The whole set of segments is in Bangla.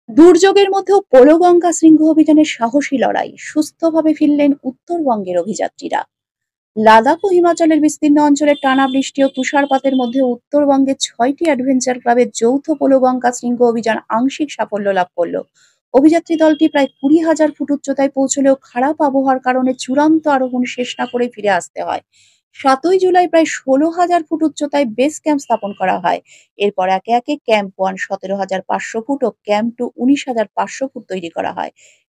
দুর্যোগের মধ্যেও পোলোগঙ্গা শৃঙ্গ অভিযানের সাহসী লড়াই, সুস্থভাবে ফিরলেন উত্তরবঙ্গের অভিযাত্রীরা। লাদাখ ও হিমাচলের বিস্তীর্ণ অঞ্চলে টানা বৃষ্টি ও তুষারপাতের মধ্যে উত্তরবঙ্গের ৬টি অ্যাডভেঞ্চার ক্লাবের যৌথ পোলোগঙ্গা শৃঙ্গ অভিযান আংশিক সাফল্য লাভ করল। অভিযাত্রী দলটি প্রায় ২০,০০০ ফুট উচ্চতায় পৌঁছলেও খারাপ আবহাওয়ার কারণে চূড়ান্ত আরোহণ শেষ না করে ফিরে আসতে হয়। ৭ই জুলাই প্রায় ১৬,০০০ ফুট উচ্চতায় বেস ক্যাম্প স্থাপন করা হয়। এরপর একে একে ক্যাম্প ১ ১৭,৫০০ ফুট ও ক্যাম্প ২ ১৯,৫০০ ফুট তৈরি করা হয়।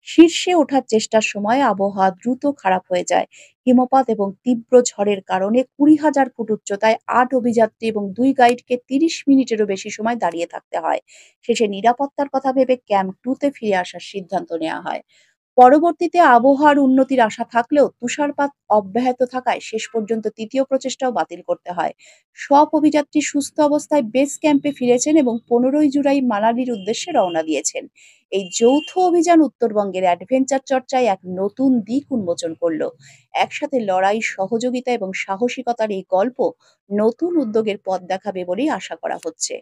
শীর্ষে ওঠার চেষ্টার সময় আবহাওয়া দ্রুত খারাপ হয়ে যায়। হিমপাত এবং তীব্র ঝড়ের কারণে ২০,০০০ ফুট উচ্চতায় ৮ অভিযাত্রী এবং ২ গাইডকে ৩০ মিনিটেরও বেশি সময় দাঁড়িয়ে থাকতে হয়। শেষে নিরাপত্তার কথা ভেবে ক্যাম্প ২ তে ফিরে আসার সিদ্ধান্ত নেওয়া হয়। পরবর্তীতে আবহাওয়ার উন্নতির আশা থাকলেও তুষারপাত অব্যাহত থাকায় শেষ পর্যন্ত তৃতীয় প্রচেষ্টাও বাতিল করতে হয়। সব অভিযাত্রী সুস্থ অবস্থায় বেস ক্যাম্পে ফিরেছেন এবং ১৫ই জুলাই মানালির উদ্দেশ্যে রওনা দিয়েছেন। এই যৌথ অভিযান উত্তরবঙ্গের অ্যাডভেঞ্চার চর্চায় এক নতুন দিক উন্মোচন করল। একসাথে লড়াই, সহযোগিতা এবং সাহসিকতার এই গল্প নতুন উদ্যোগের পথ দেখাবে বলেই আশা করা হচ্ছে।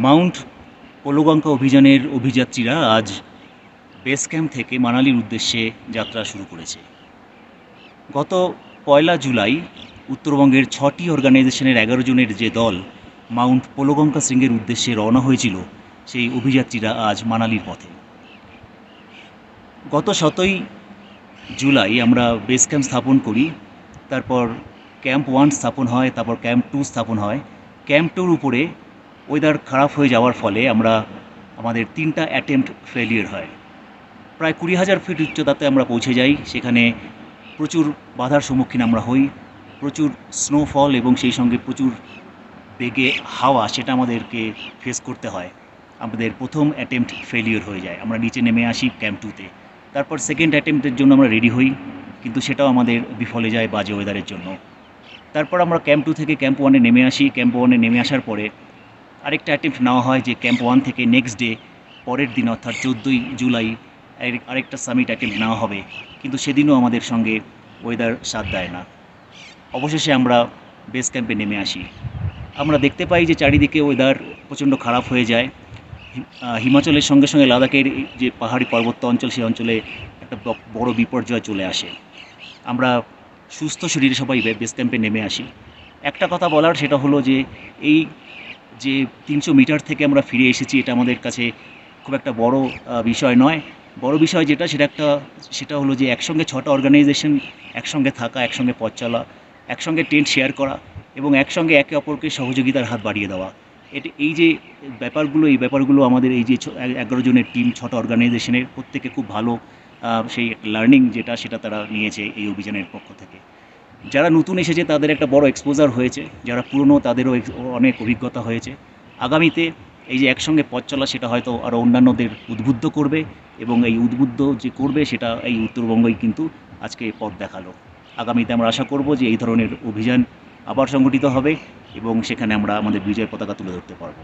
মাউন্ট পোলোগঙ্গা অভিযানের অভিযাত্রীরা আজ বেস ক্যাম্প থেকে মানালির উদ্দেশ্যে যাত্রা শুরু করেছে। গত ১লা জুলাই উত্তরবঙ্গের ৬টি অর্গানাইজেশনের ১১ জনের যে দল মাউন্ট পোলোগঙ্গা শৃঙ্গের উদ্দেশ্যে রওনা হয়েছিল, সেই অভিযাত্রীরা আজ মানালির পথে। গত ৭ই জুলাই আমরা বেস ক্যাম্প স্থাপন করি, তারপর ক্যাম্প ১ স্থাপন হয়, তারপর ক্যাম্প ২ স্থাপন হয়। ক্যাম্প 2-র উপরে ওয়েদার খারাপ হয়ে যাওয়ার ফলে আমাদের ৩টা অ্যাটেম্প্ট ফেলিয়ার হয়। প্রায় ২০,০০০ ফিট উচ্চতাতে আমরা পৌঁছে যাই। সেখানে প্রচুর বাধার সম্মুখীন আমরা হই, প্রচুর স্নোফল এবং সেই সঙ্গে প্রচুর বেগে হাওয়া, সেটা আমাদেরকে ফেস করতে হয়। আমাদের প্রথম অ্যাটেম্প্ট ফেলিয়ার হয়ে যায়, আমরা নিচে নেমে আসি ক্যাম্প 2-তে। তারপর সেকেন্ড অ্যাটেম্প্টের জন্য আমরা রেডি হই, কিন্তু সেটাও আমাদের বিফলে যায় বাজে ওয়েদারের জন্য। তারপর আমরা ক্যাম্প 2 থেকে ক্যাম্প 1-এ নেমে আসি। ক্যাম্প 1-এ নেমে আসার পরে আরেকটা অ্যাটেম্প্ট নেওয়া হয় যে ক্যাম্প 1 থেকে নেক্সট ডে, পরের দিন অর্থাৎ 14ই জুলাই আরেকটা সামিট অ্যাটেম্প্ট নেওয়া হবে, কিন্তু সেদিনও আমাদের সঙ্গে ওয়েদার সাথ দেয় না। অবশেষে আমরা বেস ক্যাম্পে নেমে আসি। আমরা দেখতে পাই যে চারিদিকে ওয়েদার প্রচণ্ড খারাপ হয়ে যায়। হিমাচলের সঙ্গে সঙ্গে লাদাখের যে পাহাড়ি পার্বত্য অঞ্চল, সেই অঞ্চলে একটা বড় বিপর্যয় চলে আসে। আমরা সুস্থ শরীরে সবাই বেস ক্যাম্পে নেমে আসি। একটা কথা বলার, সেটা হলো যে এই যে ৩০০ মিটার থেকে আমরা ফিরে এসেছি, এটা আমাদের কাছে খুব একটা বড় বিষয় নয়। বড় বিষয় সেটা হলো যে একসঙ্গে 6টা অর্গানাইজেশন একসঙ্গে থাকা, একসঙ্গে পথ চলা, একসঙ্গে টেন্ট শেয়ার করা এবং একসঙ্গে একে অপরকে সহযোগিতার হাত বাড়িয়ে দেওয়া। এই যে ব্যাপারগুলো আমাদের এই যে 11 জনের টিম, 6টা অর্গানাইজেশনের প্রত্যেকে খুব ভালো সেই লার্নিং সেটা তারা নিয়েছে এই অভিযানের পক্ষ থেকে। যারা নতুন এসেছে তাদের একটা বড় এক্সপোজার হয়েছে, যারা পুরনো তাদেরও অনেক অভিজ্ঞতা হয়েছে। আগামীতে এই যে একসঙ্গে পথ চলা, সেটা হয়তো আরও অন্যান্যদের উদ্বুদ্ধ করবে, এবং এই উদ্বুদ্ধ যে করবে সেটা এই উত্তরবঙ্গই কিন্তু আজকে পথ দেখালো। আগামীতে আমরা আশা করব যে এই ধরনের অভিযান আবার সংগঠিত হবে এবং সেখানে আমরা আমাদের বিজয় পতাকা তুলে ধরতে পারব।